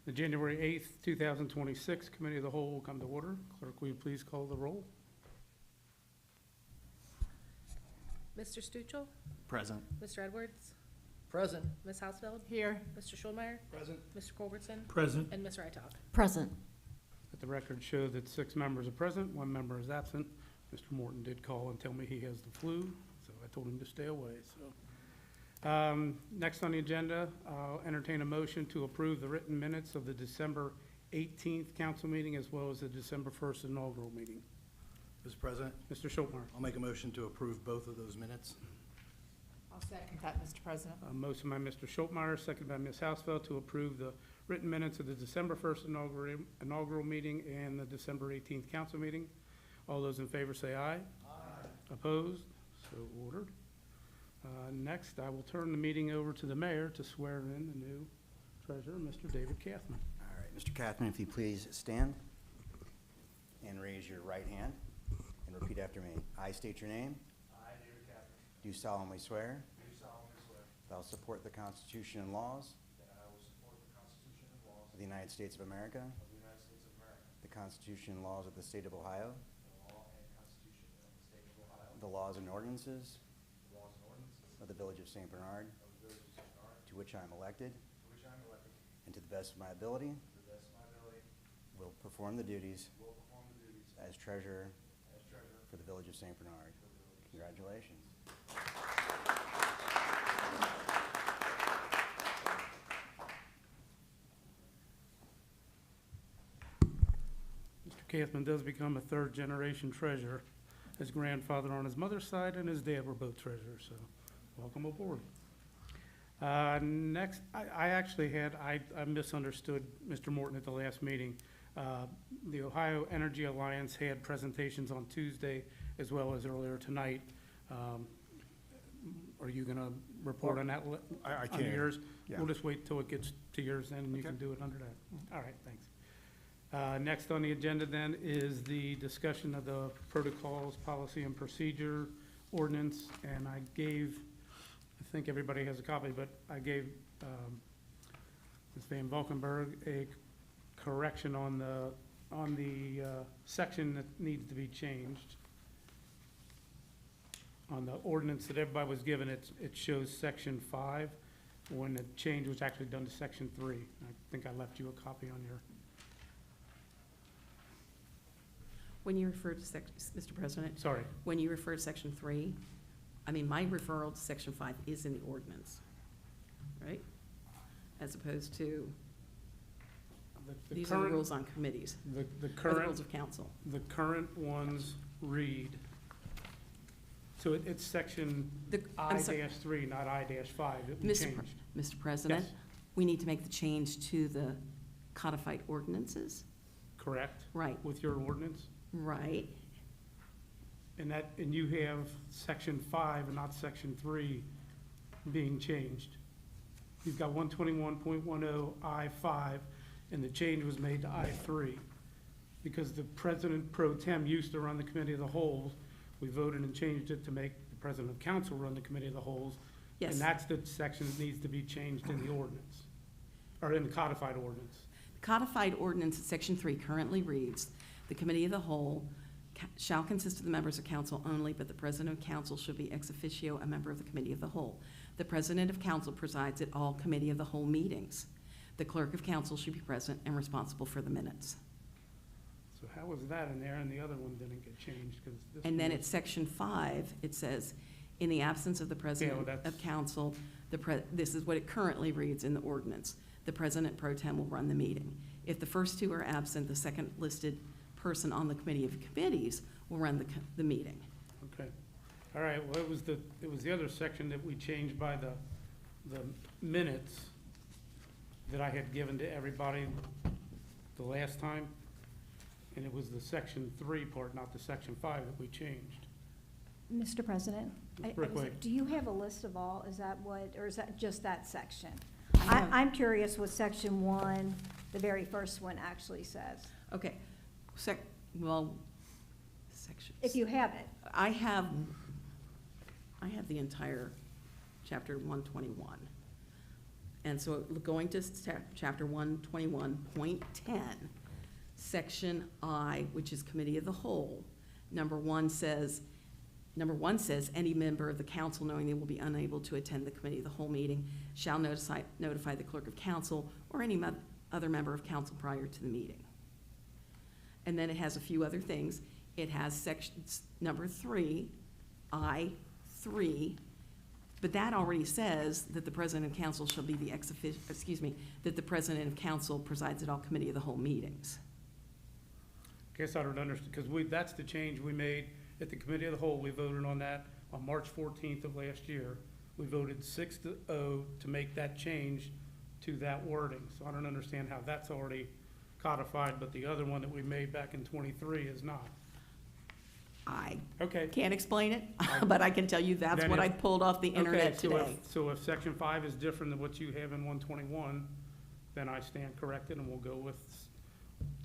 The January 8th, 2026 Committee of the Whole will come to order. Clerk, will you please call the roll? Mr. Stuchel? Present. Mr. Edwards? Present. Ms. Hausfeld? Here. Mr. Schulmeyer? Present. Mr. Culbertson? Present. And Ms. Rytoff? Present. Let the record show that 6 members are present, 1 member is absent. Mr. Morton did call and tell me he has the flu, so I told him to stay away. Next on the agenda, I'll entertain a motion to approve the written minutes of the December 18th council meeting as well as the December 1st inaugural meeting. Mr. President, Mr. Schulmeyer. I'll make a motion to approve both of those minutes. I'll second that, Mr. President. A motion by Mr. Schulmeyer, second by Ms. Hausfeld, to approve the written minutes of the December 1st inaugural meeting and the December 18th council meeting. All those in favor say aye. Aye. Opposed? So ordered. Next, I will turn the meeting over to the mayor to swear in the new treasurer, Mr. David Kathman. All right, Mr. Kathman, if you please stand and raise your right hand and repeat after me. I state your name. I, David Kathman, Do solemnly swear do solemnly swear that I will support the Constitution and laws that I will support the Constitution and laws of the United States of America, of the United States of America, the Constitution and laws of the State of Ohio, the law and Constitution of the State of Ohio, the laws and ordinances the laws and ordinances of the Village of St. Bernard, of the Village of St. Bernard, to which I am elected, to which I am elected, and to the best of my ability to the best of my ability, will perform the duties will perform the duties as treasurer as treasurer for the Village of St. Bernard. for the Village of St. Congratulations. Mr. Kathman does become a third-generation treasurer. His grandfather on his mother's side and his dad were both treasurers, so welcome aboard. Next, I actually had, I misunderstood Mr. Morton at the last meeting. The Ohio Energy Alliance had presentations on Tuesday as well as earlier tonight. Are you going to report on that? I On can. yours? Yeah. We'll just wait till it gets to yours then, and you Okay. can do it under that. All right, thanks. Next on the agenda then is the discussion of the protocols, policy and procedure ordinance, and I gave, I think everybody has a copy, but I gave Ms. Van Valkenburg a correction on the section that needs to be changed. On the ordinance that everybody was given, it shows section 5, when the change was actually done to section 3. I think I left you a copy on your. When you refer to Mr. President, Sorry, when you refer to section 3, I mean, my referral to section 5 is in the ordinance, right? As opposed to, the these are the current, rules on committees, the or the current, rules of council. the current ones read, so it's section I'm sorry. I-3, not I-5, it was Mr. changed. Mr. President, Yes. we need to make the change to the codified ordinances, Correct, right, with your ordinance? right, And you have section 5 and not section 3 being changed. You've got 121.10 I-5, and the change was made to I-3. Because the president pro tem used to run the committee of the whole, we voted and changed it to make the president of council run the committee of the wholes. yes. And that's the section that needs to be changed in the ordinance, or in the codified ordinance. Codified ordinance, section 3 currently reads, "The committee of the whole shall consist of the members of council only, but the president of council should be ex officio a member of the committee of the whole. The president of council presides at all committee of the whole meetings. The clerk of council should be present and responsible for the minutes." So how was that in there and the other one didn't get changed? 'Cause this And then one at section 5, it says, "In the absence of the president that's- of council, this is what it currently reads in the ordinance. The president pro tem will run the meeting. If the first two are absent, the second listed person on the committee of committees will run the meeting." Okay, all right, well, it was the other section that we changed by the minutes that I had given to everybody the last time, and it was the section 3 part, not the section 5 that we changed. Mr. President, Ms. Brickway. do you have a list of all, is that what, or is that just that section? I have- I'm curious what section 1, the very first one, actually says. Okay, section. If you have it. I have the entire chapter 121. And so going to chapter 121.10, section I, which is committee of the whole, number one says, any member of the council knowing they will be unable to attend the committee of the whole meeting shall notify the clerk of council or any other member of council prior to the meeting. And then it has a few other things. It has sections, number 3, I3, but that already says that the president of council shall be the that the president of council presides at all committee of the whole meetings. Guess I don't understand, because that's the change we made at the committee of the whole. We voted on that on March 14th of last year. We voted 6-0 to make that change to that wording. So I don't understand how that's already codified, but the other one that we made back in 23 is not. I Okay. can't explain it, but I can tell you that's Then what I if- pulled off the internet Okay, today. so if section 5 is different than what you have in 121, then I stand corrected, and we'll go with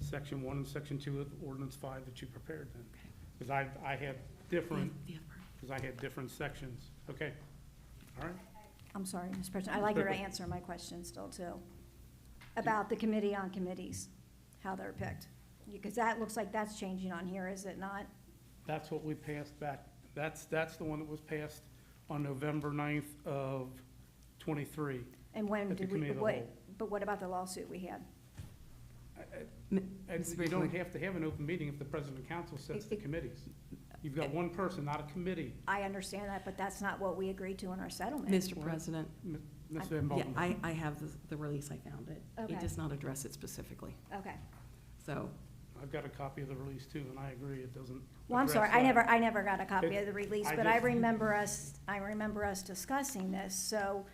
section 1 and section 2 of ordinance 5 that you prepared then. Okay. Because I had different, The other part. because I had different sections. Okay, all right. I'm sorry, Mr. President, I'd like her to answer my question still, too, about the committee on committees, how they're picked. Because that looks like that's changing on here, is it not? That's what we passed back. That's the one that was passed on November 9th of 23. And when At the did we, committee of the what, whole. but what about the lawsuit we had? And Mr. you don't Brickman. have to have an open meeting if the president of council sets the It- committees. You've got one person, not a committee. I understand that, but that's not what we agreed to in our settlement. Mr. Well, President, Ms. I- Van yeah, Balkenhol. I have the release, I found it. Okay. It does not address it specifically, Okay. so. I've got a copy of the release too, and I agree, it doesn't. Well, I'm sorry, address that. I never got a copy of the release, I but I just- remember us discussing this, so,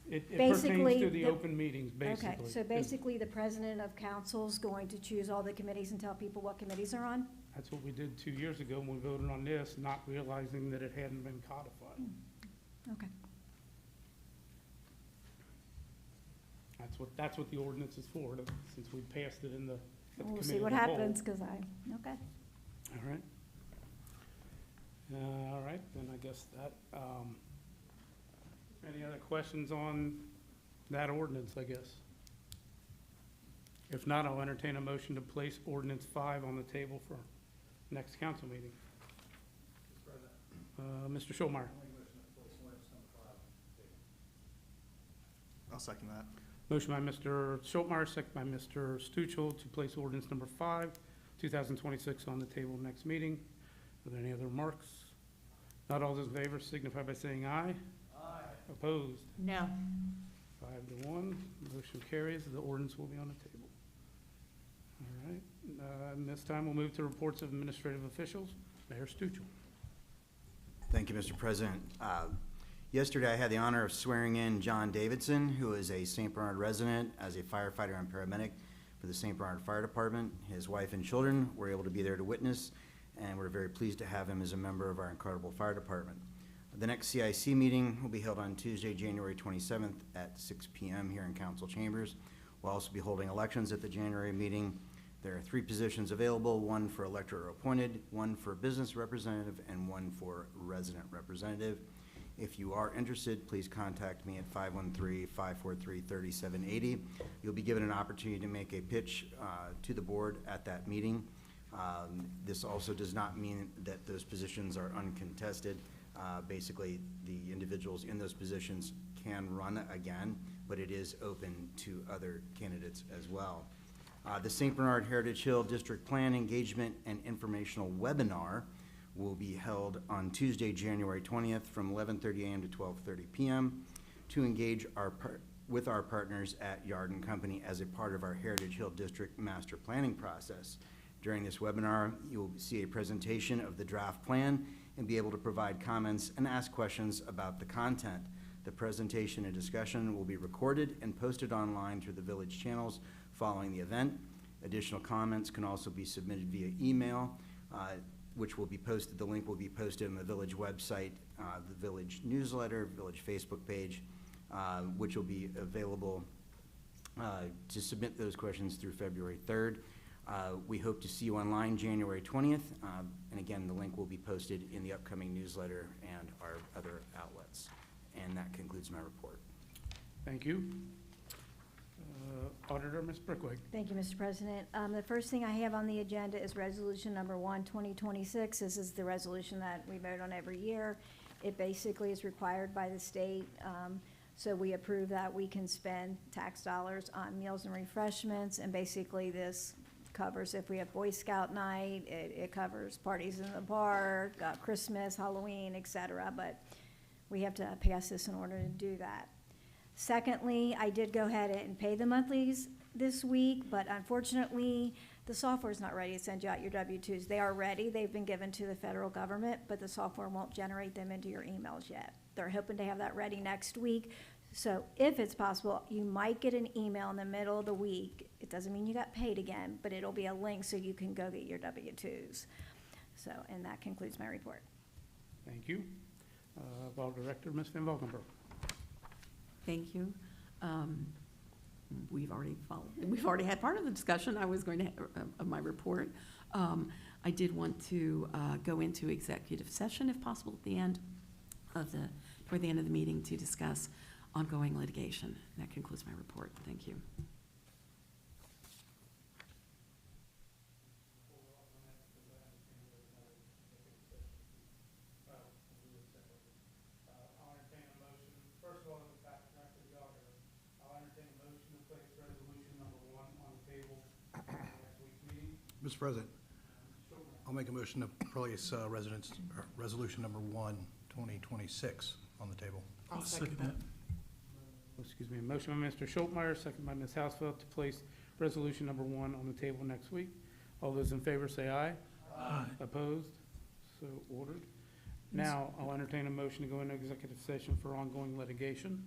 It pertains basically, to the the- open meetings, basically. okay. So basically, the president of council's going to choose all the committees and tell people what committees are on? That's what we did 2 years ago when we voted on this, not realizing that it hadn't been codified. Okay. That's what the ordinance is for, since we passed it in the, at the We'll committee see of what the whole. happens, because okay. All right. All right, then I guess that, any other questions on that ordinance, I guess? If not, I'll entertain a motion to place ordinance 5 on the table for next council meeting. Mr. Schulmeyer. I'll second that. Motion by Mr. Schulmeyer, second by Mr. Stuchel to place ordinance number 5, 2026 on the table next meeting. Are there any other remarks? Not all those in favor signify by saying aye. Aye. Opposed? No. 5-1, motion carries. The ordinance will be on the table. All right, and this time we'll move to reports of administrative officials. Mayor Stuchel. Thank you, Mr. President. Yesterday, I had the honor of swearing in John Davidson, who is a St. Bernard resident, as a firefighter and paramedic for the St. Bernard Fire Department. His wife and children were able to be there to witness, and we're very pleased to have him as a member of our incredible fire department. The next CIC meeting will be held on Tuesday, January 27th at 6 p.m. here in council chambers. We'll also be holding elections at the January meeting. There are 3 positions available, 1 for elected or appointed, 1 for business representative, and 1 for resident representative. If you are interested, please contact me at 513-543-3780. You'll be given an opportunity to make a pitch to the board at that meeting. This also does not mean that those positions are uncontested. Basically, the individuals in those positions can run again, but it is open to other candidates as well. The St. Bernard Heritage Hill District Plan Engagement and Informational Webinar will be held on Tuesday, January 20th from 11:30 a.m. to 12:30 p.m. to engage with our partners at Yard and Company as a part of our Heritage Hill District Master Planning process. During this webinar, you will see a presentation of the draft plan and be able to provide comments and ask questions about the content. The presentation and discussion will be recorded and posted online through the village channels following the event. Additional comments can also be submitted via email, which will be posted. The link will be posted on the village website, the village newsletter, village Facebook page, which will be available to submit those questions through February 3rd. We hope to see you online January 20th, and again, the link will be posted in the upcoming newsletter and our other outlets. And that concludes my report. Thank you. Auditor, Ms. Brickwig. Thank you, Mr. President. The first thing I have on the agenda is Resolution Number 1, 2026. This is the resolution that we vote on every year. It basically is required by the state, so we approve that we can spend tax dollars on meals and refreshments, and basically this covers if we have Boy Scout night, it covers parties in the park, Christmas, Halloween, et cetera, but we have to pass this in order to do that. Secondly, I did go ahead and pay the monthlies this week, but unfortunately, the software's not ready to send you out your W-2s. They are ready, they've been given to the federal government, but the software won't generate them into your emails yet. They're hoping to have that ready next week. So if it's possible, you might get an email in the middle of the week. It doesn't mean you got paid again, but it'll be a link so you can go get your W-2s. So, and that concludes my report. Thank you. Vol Director, Ms. Van Valkenburg. Thank you. We've already had part of the discussion I was going to, of my report. I did want to go into executive session if possible at the end of toward the end of the meeting to discuss ongoing litigation. That concludes my report. Thank you. I'll entertain a motion. First of all, back to the auditor. I'll entertain a motion to place resolution number 1 on the table for next week's meeting. Mr. President, I'll make a motion to place resolution number 1, 2026 on the table. I'll second that. Excuse me, a motion by Mr. Schultmeyer, second by Ms. Hausfeld to place resolution number 1 on the table next week. All those in favor say aye. Aye. Opposed? So ordered. Now, I'll entertain a motion to go into executive session for ongoing litigation.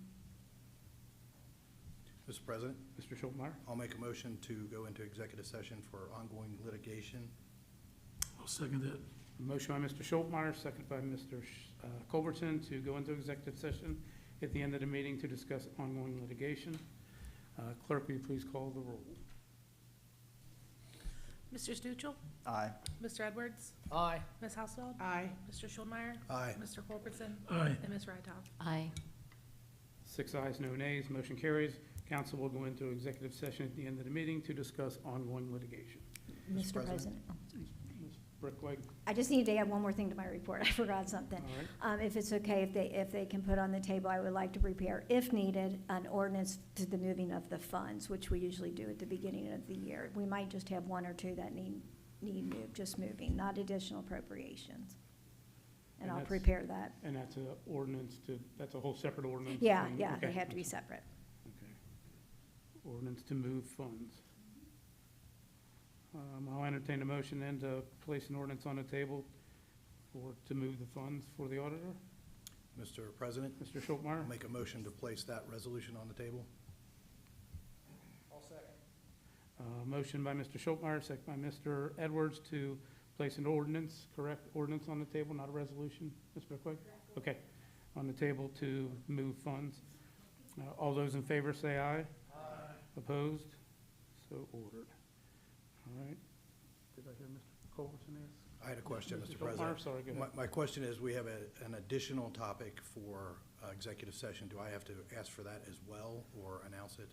Mr. President, Mr. Schultmeyer, I'll make a motion to go into executive session for ongoing litigation. I'll second that. a motion by Mr. Schultmeyer, second by Mr. Culbertson to go into executive session at the end of the meeting to discuss ongoing litigation. Clerk, will you please call the roll? Mr. Stuchel? Aye. Mr. Edwards? Aye. Ms. Hausfeld? Aye. Mr. Schulmeyer? Aye. Mr. Culbertson? Aye. And Ms. Rytoff? Aye. 6 ayes, no nays, motion carries. Council will go into executive session at the end of the meeting to discuss ongoing litigation. Mr. President. President. Ms. Brickwig, I just need to add one more thing to my report. I forgot something. all right. If it's okay, if they can put on the table, I would like to prepare, if needed, an ordinance to the moving of the funds, which we usually do at the beginning of the year. We might just have 1 or 2 that need moved, just moving, not additional appropriations. And And I'll that's- prepare that. And that's a ordinance to, that's a whole separate ordinance? Yeah, thing? yeah, they Okay, have to be that's- separate. Okay. Ordinance to move funds. I'll entertain a motion then to place an ordinance on the table to move the funds for the auditor. Mr. President, Mr. Schultmeyer? I'll make a motion to place that resolution on the table. I'll second. Motion by Mr. Schultmeyer, second by Mr. Edwards to place an ordinance, correct, ordinance on the table, not a resolution, Ms. Brickwig? Okay, on the table to move funds. All those in favor say aye. Aye. Opposed? So ordered. All right. Did I hear Mr. Culbertson ask? I had a question, Mr. Schultmeyer, President. sorry, go ahead. My question is, we have an additional topic for executive session. Do I have to ask for that as well or announce it?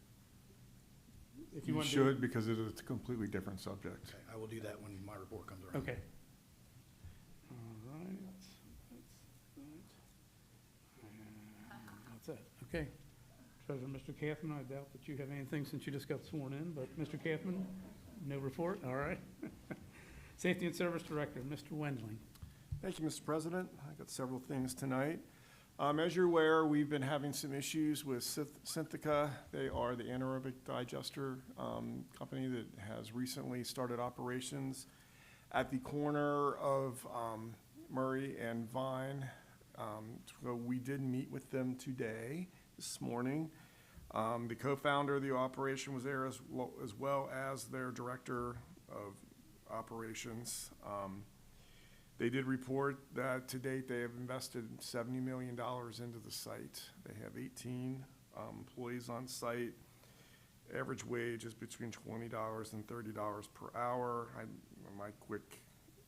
If You want to- should, because it is a completely different subject. Okay, I will do that when my report comes around. Okay. All right. That's it. Okay. Treasurer, Mr. Kathman, I doubt that you have anything since you just got sworn in, but Mr. Kathman, no report? All right. Safety and Service Director, Mr. Wendling. Thank you, Mr. President. I got several things tonight. As you're aware, we've been having some issues with Synthica. They are the anaerobic digester company that has recently started operations at the corner of Murray and Vine. So we did meet with them today, this morning. The co-founder of the operation was there as well as their director of operations. They did report that to date they have invested $70 million into the site. They have 18 employees on site. Average wage is between $20 and $30 per hour. My quick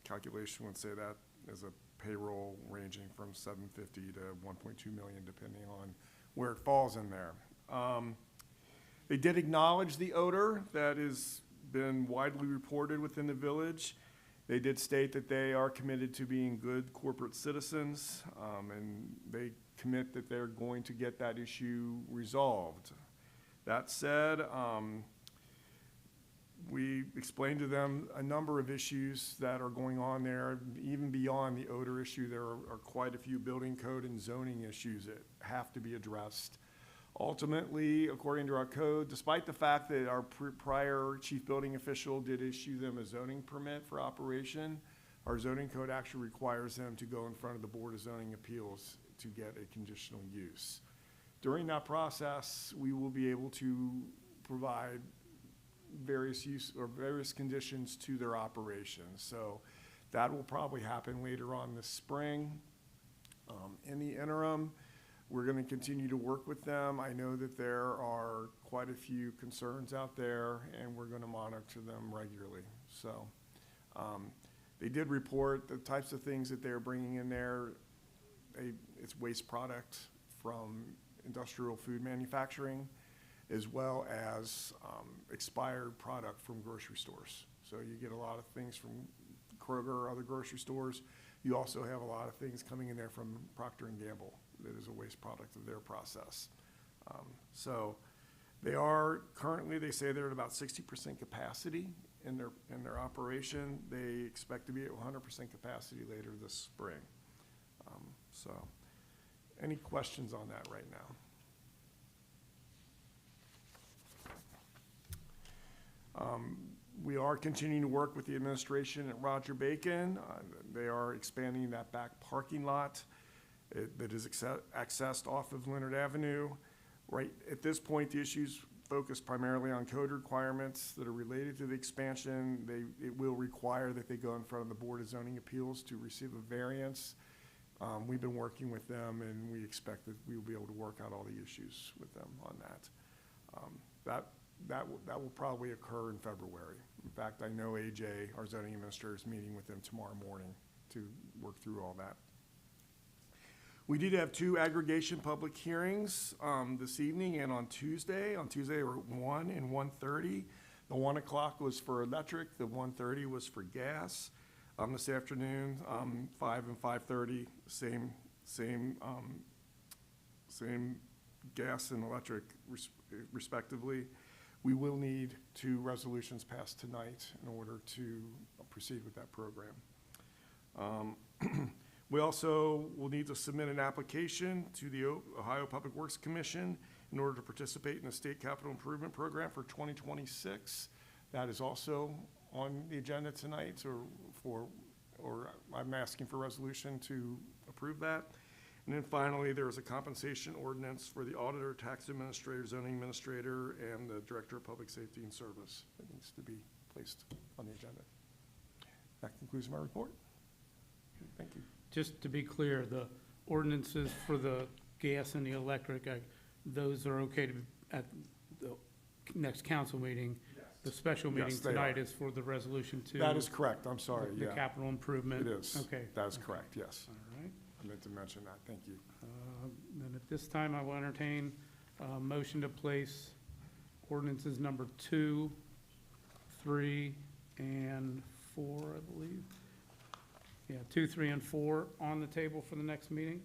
calculation would say that is a payroll ranging from $750 to $1.2 million, depending on where it falls in there. They did acknowledge the odor that has been widely reported within the village. They did state that they are committed to being good corporate citizens, and they commit that they're going to get that issue resolved. That said, we explained to them a number of issues that are going on there. Even beyond the odor issue, there are quite a few building code and zoning issues that have to be addressed. Ultimately, according to our code, despite the fact that our prior chief building official did issue them a zoning permit for operation, our zoning code actually requires them to go in front of the Board of Zoning Appeals to get a conditional use. During that process, we will be able to provide various conditions to their operations. So that will probably happen later on this spring. In the interim, we're going to continue to work with them. I know that there are quite a few concerns out there, and we're going to monitor them regularly. So they did report the types of things that they're bringing in there. It's waste product from industrial food manufacturing, as well as expired product from grocery stores. So you get a lot of things from Kroger or other grocery stores. You also have a lot of things coming in there from Procter & Gamble that is a waste product of their process. So they are currently, they say they're at about 60% capacity in their operation. They expect to be at 100% capacity later this spring. So any questions on that right now? We are continuing to work with the administration at Roger Bacon. They are expanding that back parking lot that is accessed off of Leonard Avenue. Right at this point, the issues focus primarily on code requirements that are related to the expansion. It will require that they go in front of the Board of Zoning Appeals to receive a variance. We've been working with them, and we expect that we will be able to work out all the issues with them on that. That will probably occur in February. In fact, I know AJ, our zoning administrator, is meeting with them tomorrow morning to work through all that. We did have 2 aggregation public hearings this evening and on Tuesday. On Tuesday, were 1 and 1:30. The 1 o'clock was for electric. The 1:30 was for gas. This afternoon, 5 and 5:30, same gas and electric respectively. We will need 2 resolutions passed tonight in order to proceed with that program. We also will need to submit an application to the Ohio Public Works Commission in order to participate in the State Capital Improvement Program for 2026. That is also on the agenda tonight, or I'm asking for resolution to approve that. And then finally, there is a compensation ordinance for the auditor, tax administrator, zoning administrator, and the director of public safety and service that needs to be placed on the agenda. That concludes my report. Thank you. Just to be clear, the ordinances for the gas and the electric, those are okay to, at the next council meeting? Yes. The special meeting Yes, they tonight are. is for the resolution to? That is correct, I'm sorry, The yeah. capital improvement? It is. Okay. That is correct, yes. All right. I meant to mention that, thank you. Then at this time, I will entertain a motion to place ordinances number 2, 3, and 4, I believe. Yeah, 2, 3, and 4 on the table for the next meeting.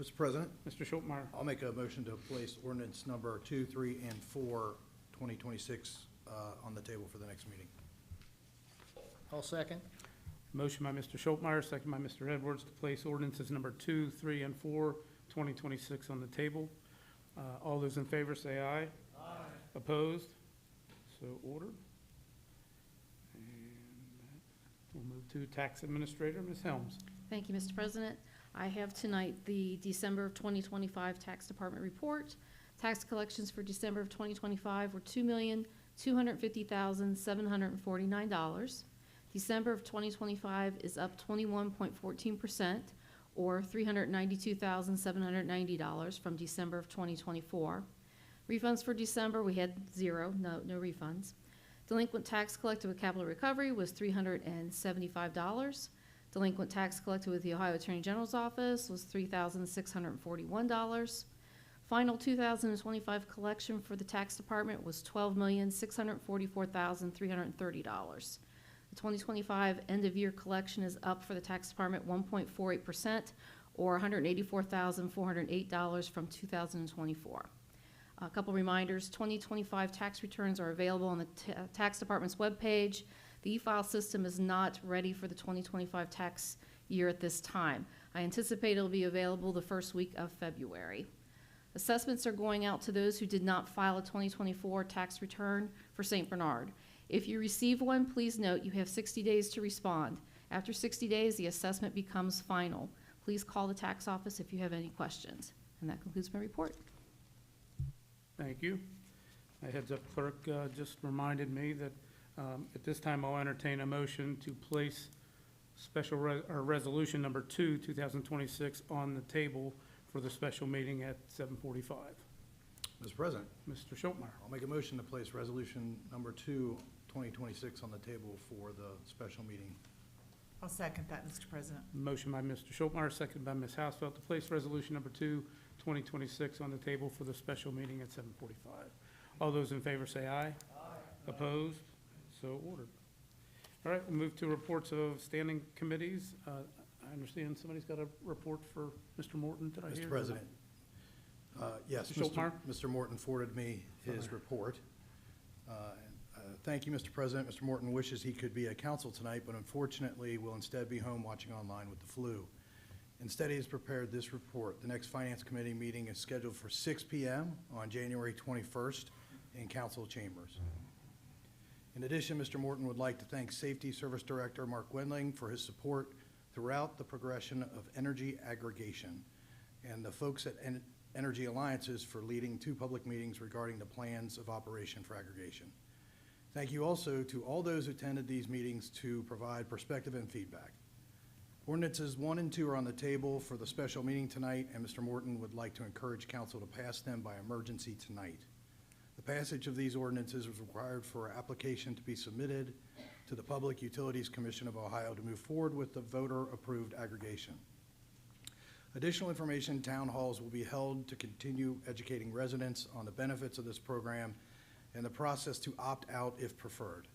Mr. President, Mr. Schultmeyer, I'll make a motion to place ordinance number 2, 3, and 4, 2026 on the table for the next meeting. I'll second. motion by Mr. Schultmeyer, second by Mr. Edwards to place ordinances number 2, 3, and 4, 2026 on the table. All those in favor say aye. Aye. Opposed? So ordered. We'll move to Tax Administrator, Ms. Helms. Thank you, Mr. President. I have tonight the December of 2025 Tax Department report. Tax collections for December of 2025 were $2,250,749. December of 2025 is up 21.14%, or $392,790 from December of 2024. Refunds for December, we had 0, no refunds. Delinquent tax collected with capital recovery was $375. Delinquent tax collected with the Ohio Attorney General's office was $3,641. Final 2025 collection for the tax department was $12,644,330. The 2025 end-of-year collection is up for the tax department 1.48%, or $184,408 from 2024. A couple reminders, 2025 tax returns are available on the tax department's webpage. The e-file system is not ready for the 2025 tax year at this time. I anticipate it'll be available the first week of February. Assessments are going out to those who did not file a 2024 tax return for St. Bernard. If you receive one, please note you have 60 days to respond. After 60 days, the assessment becomes final. Please call the tax office if you have any questions. And that concludes my report. Thank you. My heads-up clerk just reminded me that at this time I'll entertain a motion to place resolution number 2, 2026 on the table for the special meeting at 7:45. Mr. President, Mr. Schultmeyer. I'll make a motion to place resolution number 2, 2026 on the table for the special meeting. I'll second that, Mr. President. Motion by Mr. Schultmeyer, seconded by Ms. Hausfeld to place resolution number 2, 2026 on the table for the special meeting at 7:45. All those in favor say aye. Aye. Opposed? So ordered. All right, we'll move to reports of standing committees. I understand somebody's got a report for Mr. Morton, did I hear? Mr. President, yes, Mr. Schultmeyer? Mr. Morton forwarded me his report. Thank you, Mr. President. Mr. Morton wishes he could be at council tonight, but unfortunately will instead be home watching online with the flu. Instead, he has prepared this report. The next Finance Committee meeting is scheduled for 6 p.m. on January 21st in council chambers. In addition, Mr. Morton would like to thank Safety Service Director Mark Wendling for his support throughout the progression of energy aggregation, and the folks at Energy Alliances for leading 2 public meetings regarding the plans of operation for aggregation. Thank you also to all those who attended these meetings to provide perspective and feedback. Ordinances 1 and 2 are on the table for the special meeting tonight, and Mr. Morton would like to encourage council to pass them by emergency tonight. The passage of these ordinances is required for application to be submitted to the Public Utilities Commission of Ohio to move forward with the voter-approved aggregation. Additional information, town halls will be held to continue educating residents on the benefits of this program and the process to opt out if preferred.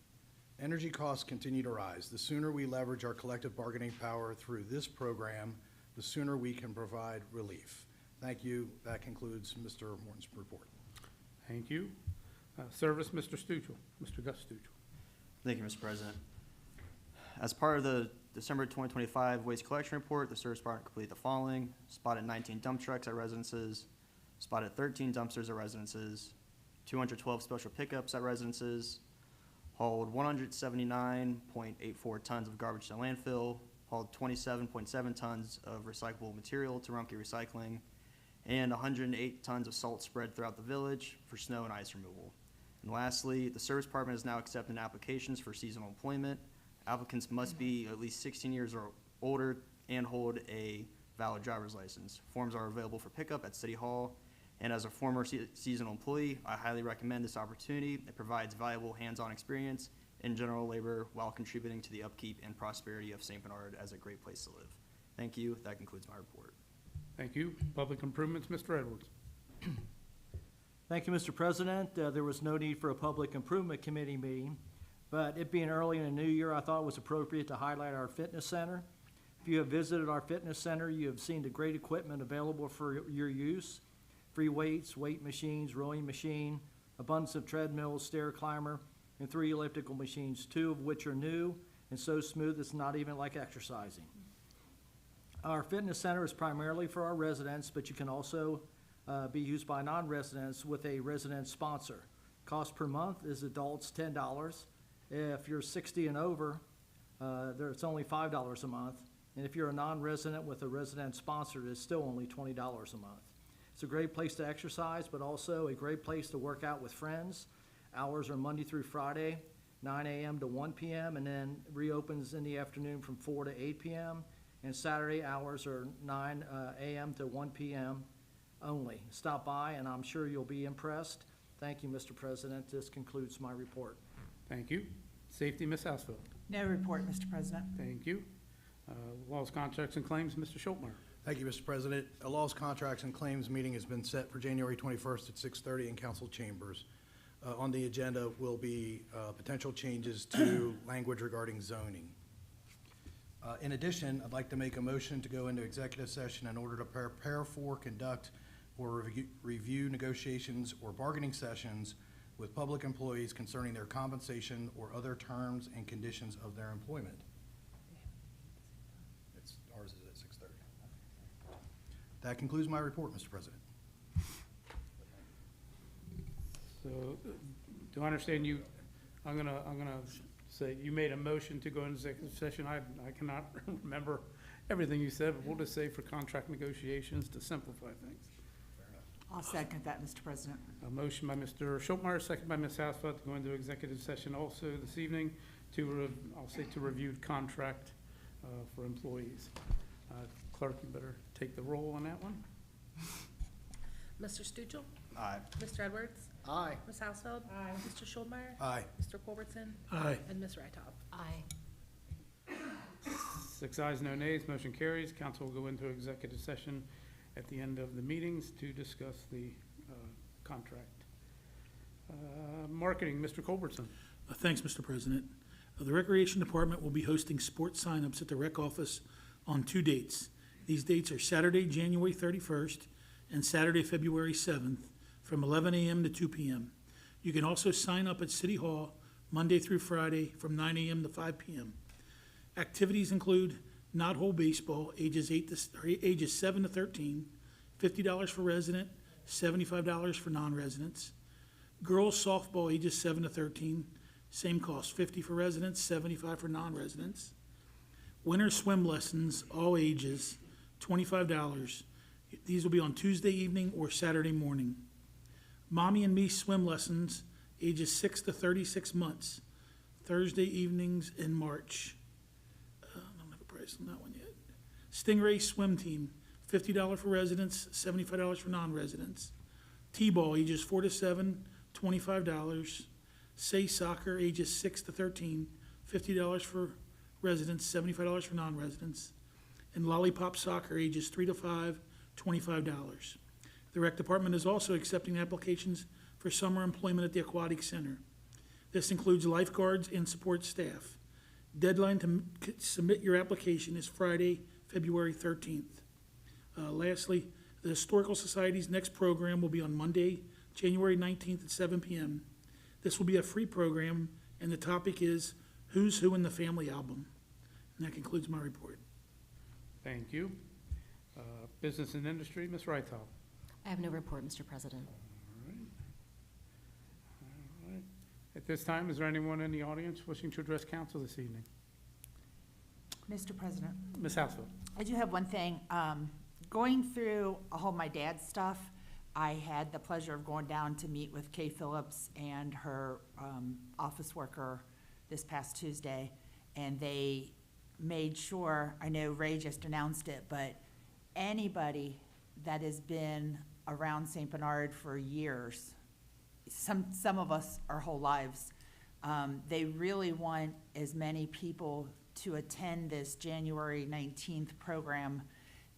Energy costs continue to rise. The sooner we leverage our collective bargaining power through this program, the sooner we can provide relief. Thank you. That concludes Mr. Morton's report. Thank you. Service, Mr. Stuchel, Mr. Gus Stuchel. Thank you, Mr. President. As part of the December 2025 waste collection report, the service department completed the following: spotted 19 dump trucks at residences, spotted 13 dumpsters at residences, 212 special pickups at residences, hauled 179.84 tons of garbage to landfill, hauled 27.7 tons of recyclable material to Rumpke Recycling, and 108 tons of salt spread throughout the village for snow and ice removal. And lastly, the service department is now accepting applications for seasonal employment. Applicants must be at least 16 years or older and hold a valid driver's license. Forms are available for pickup at City Hall. And as a former seasonal employee, I highly recommend this opportunity. It provides valuable hands-on experience in general labor while contributing to the upkeep and prosperity of St. Bernard as a great place to live. Thank you. That concludes my report. Thank you. Public improvements, Mr. Edwards. Thank you, Mr. President. There was no need for a Public Improvement Committee meeting, but it being early in the new year, I thought it was appropriate to highlight our fitness center. If you have visited our fitness center, you have seen the great equipment available for your use: free weights, weight machines, rowing machine, abundance of treadmills, stair climber, and 3 elliptical machines, 2 of which are new and so smooth it's not even like exercising. Our fitness center is primarily for our residents, but you can also be used by non-residents with a resident sponsor. Cost per month is adults $10. If you're 60 and over, it's only $5 a month. And if you're a non-resident with a resident sponsor, it's still only $20 a month. It's a great place to exercise, but also a great place to work out with friends. Hours are Monday through Friday, 9 a.m. to 1 p.m., and then reopens in the afternoon from 4 to 8 p.m., and Saturday hours are 9 a.m. to 1 p.m. only. Stop by, and I'm sure you'll be impressed. Thank you, Mr. President. This concludes my report. Thank you. Safety, Ms. Hausfeld. No report, Mr. President. Thank you. Laws, contracts, and claims, Mr. Schultmeyer. Thank you, Mr. President. A Laws, Contracts, and Claims meeting has been set for January 21st at 6:30 in council chambers. On the agenda will be potential changes to language regarding zoning. In addition, I'd like to make a motion to go into executive session in order to prepare for, conduct, or review negotiations or bargaining sessions with public employees concerning their compensation or other terms and conditions of their employment. Ours is at 6:30. That concludes my report, Mr. President. So, do I understand you, I'm gonna say, you made a motion to go into executive session. I cannot remember everything you said, but we'll just say for contract negotiations to simplify things. I'll second that, Mr. President. A motion by Mr. Schultmeyer, second by Ms. Hausfeld, to go into executive session also this evening to, I'll say, to review contract for employees. Clerk, you better take the roll on that one. Mr. Stuchel? Aye. Mr. Edwards? Aye. Ms. Hausfeld? Aye. Mr. Schulmeyer? Aye. Mr. Culbertson? Aye. And Ms. Rytoff? Aye. 6 ayes, no nays, motion carries. Council will go into executive session at the end of the meetings to discuss the contract. Marketing, Mr. Culbertson. Thanks, Mr. President. The Recreation Department will be hosting sports signups at the rec office on 2 dates. These dates are Saturday, January 31st, and Saturday, February 7th, from 11 a.m. to 2 p.m. You can also sign up at City Hall Monday through Friday from 9 a.m. to 5 p.m. Activities include knot hole baseball, ages 7 to 13, $50 for resident, $75 for non-residents. Girls softball, ages 7 to 13, same cost, $50 for residents, $75 for non-residents. Winter swim lessons, all ages, $25. These will be on Tuesday evening or Saturday morning. Mommy and Me swim lessons, ages 6 to 36 months, Thursday evenings in March. I don't have a price on that one yet. Stingray swim team, $50 for residents, $75 for non-residents. T-ball, ages 4 to 7, $25. Say soccer, ages 6 to 13, $50 for residents, $75 for non-residents. And lollipop soccer, ages 3 to 5, $25. The rec department is also accepting applications for summer employment at the Aquatic Center. This includes lifeguards and support staff. Deadline to submit your application is Friday, February 13th. Lastly, the Historical Society's next program will be on Monday, January 19th at 7 p.m. This will be a free program, and the topic is Who's Who in the Family Album. And that concludes my report. Thank you. Business and Industry, Ms. Rytoff. I have no report, Mr. President. All right. At this time, is there anyone in the audience wishing to address council this evening? Mr. President, Ms. Hausfeld. I do have one thing. Going through all my dad's stuff, I had the pleasure of going down to meet with Kay Phillips and her office worker this past Tuesday, and they made sure, I know Ray just announced it, but anybody that has been around St. Bernard for years, some of us our whole lives, they really want as many people to attend this January 19th program.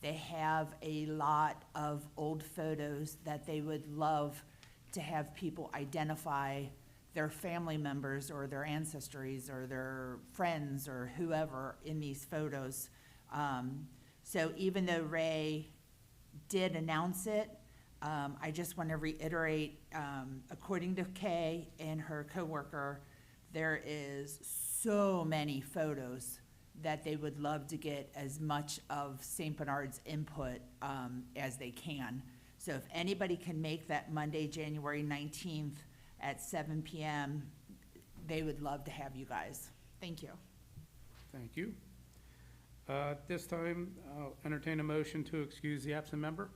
They have a lot of old photos that they would love to have people identify their family members or their ancestries or their friends or whoever in these photos. So even though Ray did announce it, I just want to reiterate, according to Kay and her coworker, there is so many photos that they would love to get as much of St. Bernard's input as they can. So if anybody can make that Monday, January 19th at 7 p.m., they would love to have you guys. Thank you. Thank you. At this time, I'll entertain a motion to excuse the absent member.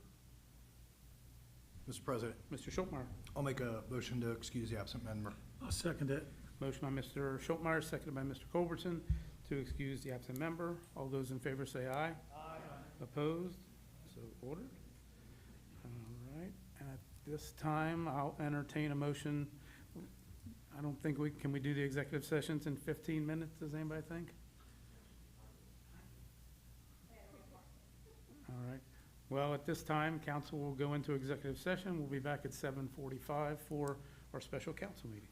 Mr. President, Mr. Schultmeyer. I'll make a motion to excuse the absent member. I'll second it. Motion by Mr. Schultmeyer, seconded by Mr. Culbertson to excuse the absent member. All those in favor say aye. Aye. Opposed? So ordered. All right. At this time, I'll entertain a motion. I don't think can we do the executive sessions in 15 minutes, does anybody think? All right. Well, at this time, council will go into executive session. We'll be back at 7:45 for our special council meeting.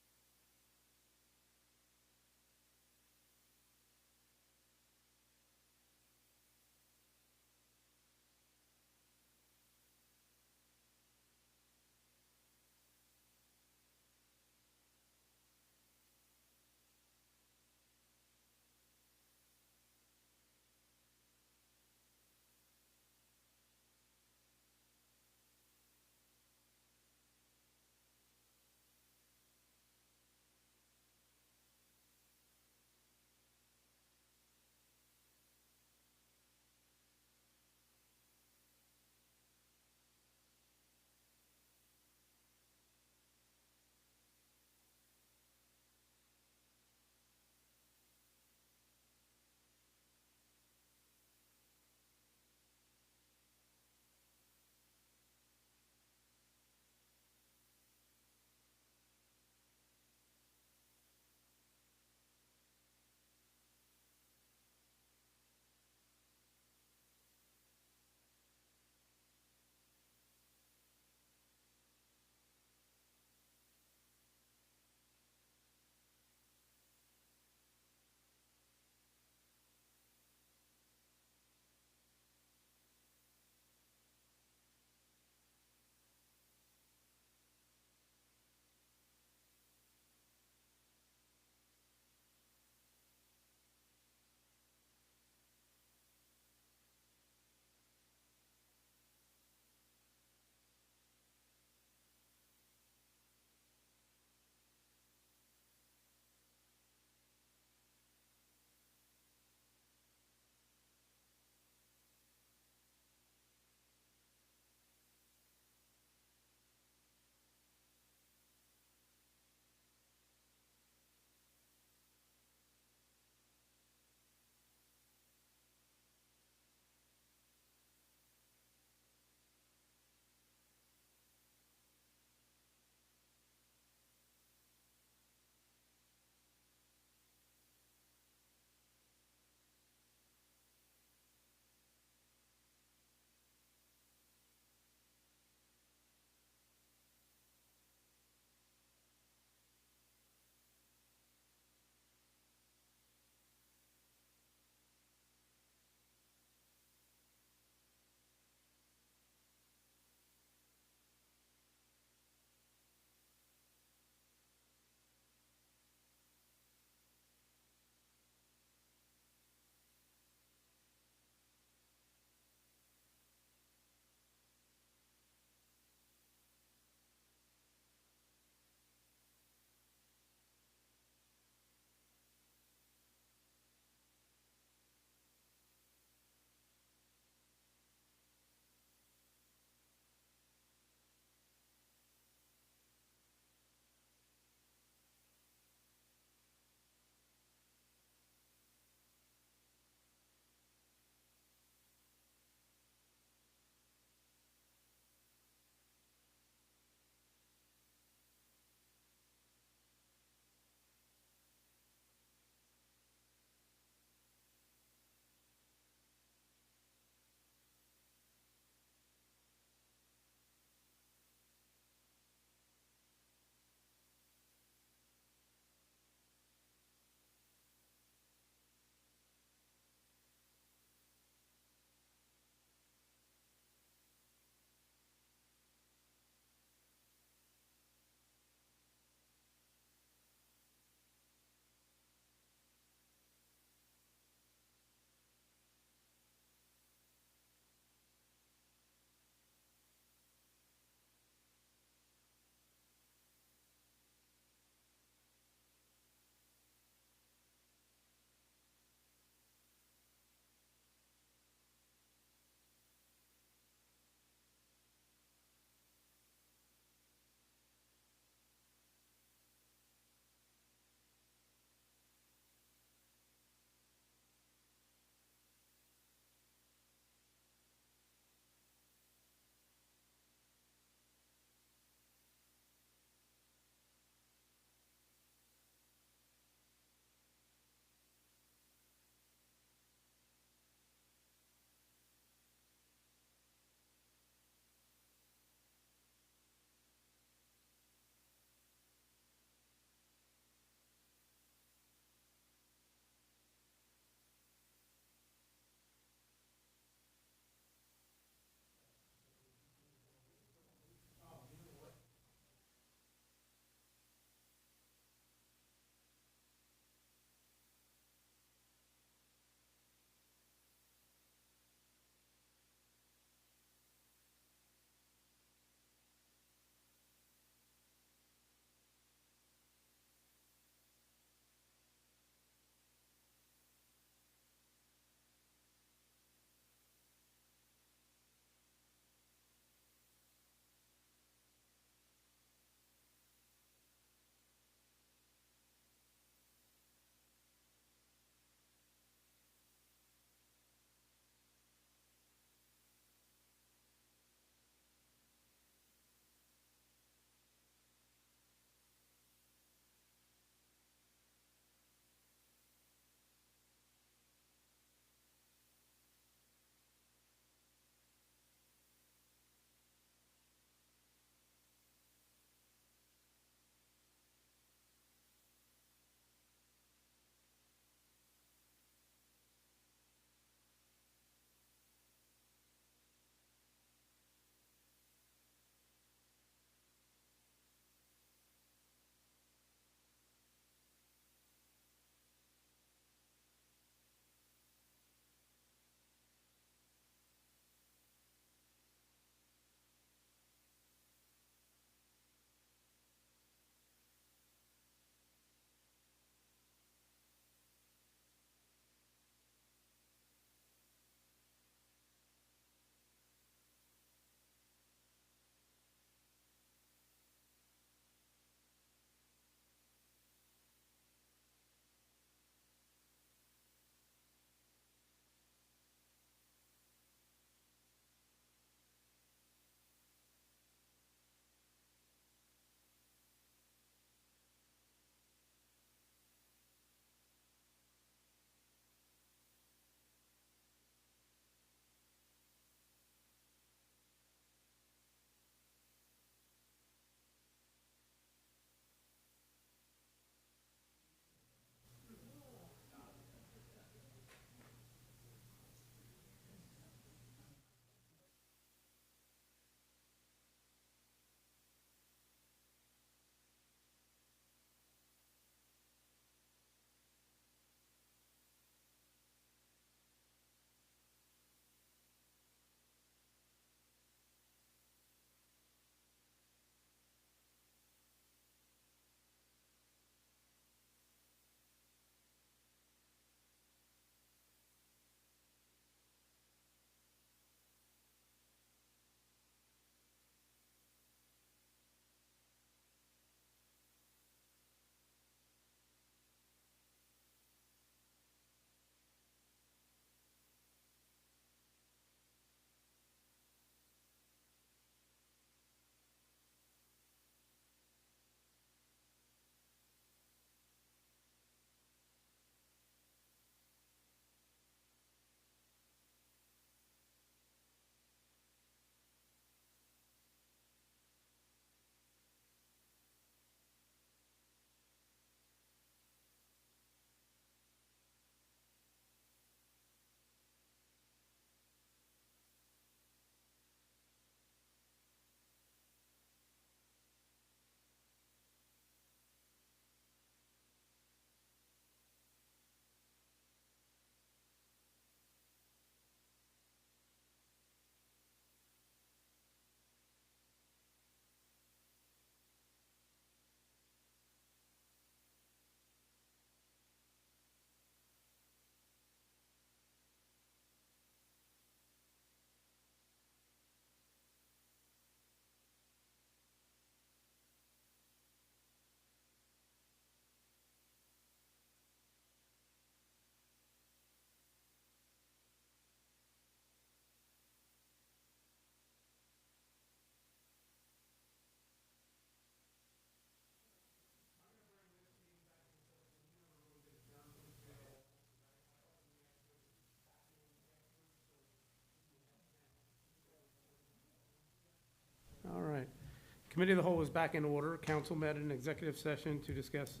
Committee of the Whole is back in order. Council met in an executive session to discuss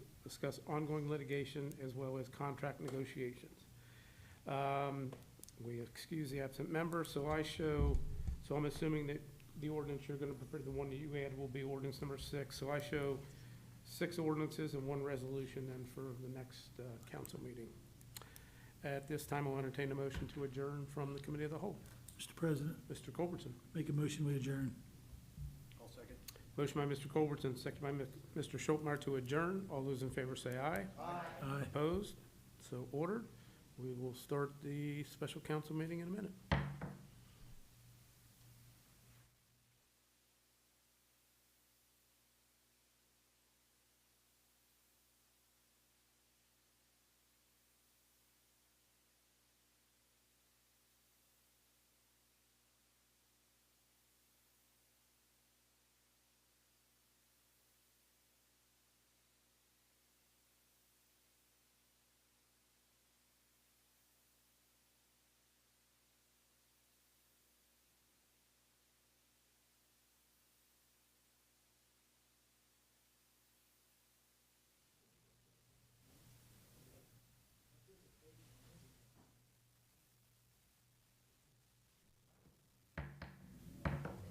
ongoing litigation as well as contract negotiations. We excuse the absent member, so I'm assuming that the ordinance you're gonna prepare, the one that you had will be ordinance number 6. So I show 6 ordinances and 1 resolution then for the next council meeting. At this time, I'll entertain a motion to adjourn from the Committee of the Whole. Mr. President, Mr. Culbertson. make a motion, we adjourn. I'll second. Motion by Mr. Culbertson, second by Mr. Schultmeyer to adjourn. All those in favor say aye. Aye. Opposed? So ordered. We will start the special council meeting in a minute.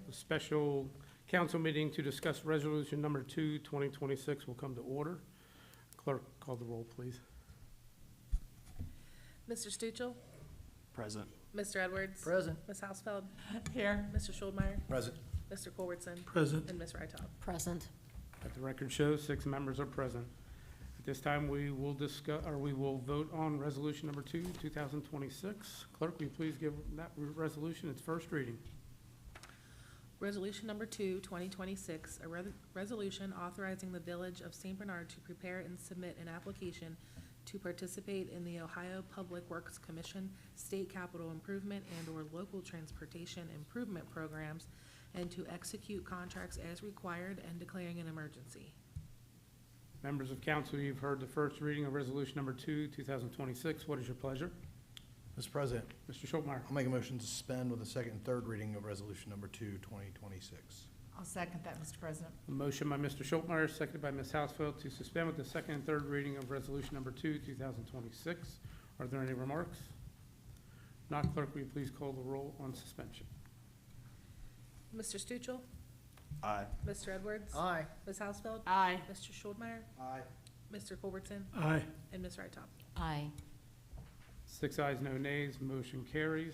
The special council meeting to discuss resolution number 2, 2026 will come to order. Clerk, call the roll, please. Mr. Stuchel? Present. Mr. Edwards? Present. Ms. Hausfeld? Here. Mr. Schuldmeyer? Present. Mr. Culbertson? Present. And Ms. Wrightop? Present. Let the record show 6 members are present. At this time, we will vote on resolution number 2, 2026. Clerk, will you please give that resolution its first reading? Resolution number 2, 2026, a resolution authorizing the Village of St. Bernard to prepare and submit an application to participate in the Ohio Public Works Commission State Capital Improvement and/or Local Transportation Improvement Programs, and to execute contracts as required and declaring an emergency. Members of council, you've heard the first reading of resolution number 2, 2026. What is your pleasure? Mr. President, Mr. Schultmeyer. I'll make a motion to suspend with the second and third reading of resolution number 2, 2026. I'll second that, Mr. President. A motion by Mr. Schultmeyer, seconded by Ms. Hausfeld, to suspend with the second and third reading of resolution number 2, 2026. Are there any remarks? Not, clerk, will you please call the roll on suspension? Mr. Stuchel? Aye. Mr. Edwards? Aye. Ms. Hausfeld? Aye. Mr. Schuldmeyer? Aye. Mr. Culbertson? Aye. And Ms. Wrightop? Aye. 6 ayes, no nays, motion carries.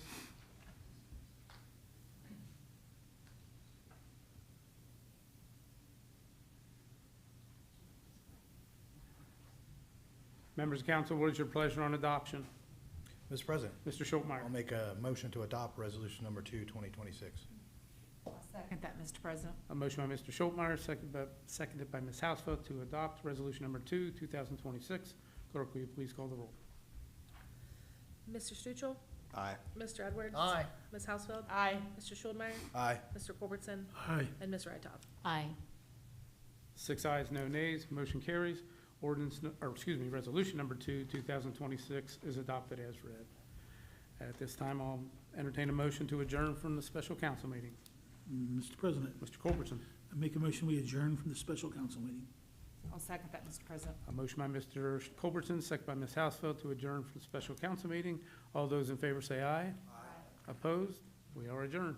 Members of council, what is your pleasure on adoption? Mr. President, Mr. Schultmeyer. I'll make a motion to adopt resolution number 2, 2026. I'll second that, Mr. President. A motion by Mr. Schultmeyer, seconded by Ms. Hausfeld, to adopt resolution number 2, 2026. Clerk, will you please call the roll? Mr. Stuchel? Aye. Mr. Edwards? Aye. Ms. Hausfeld? Aye. Mr. Schuldmeyer? Aye. Mr. Culbertson? Aye. And Ms. Wrightop? Aye. 6 ayes, no nays, motion carries. Resolution number 2, 2026 is adopted as read. At this time, I'll entertain a motion to adjourn from the special council meeting. Mr. President, Mr. Culbertson. I make a motion, we adjourn from the special council meeting. I'll second that, Mr. President. A motion by Mr. Culbertson, second by Ms. Hausfeld, to adjourn from the special council meeting. All those in favor say aye. Aye. Opposed? We are adjourned.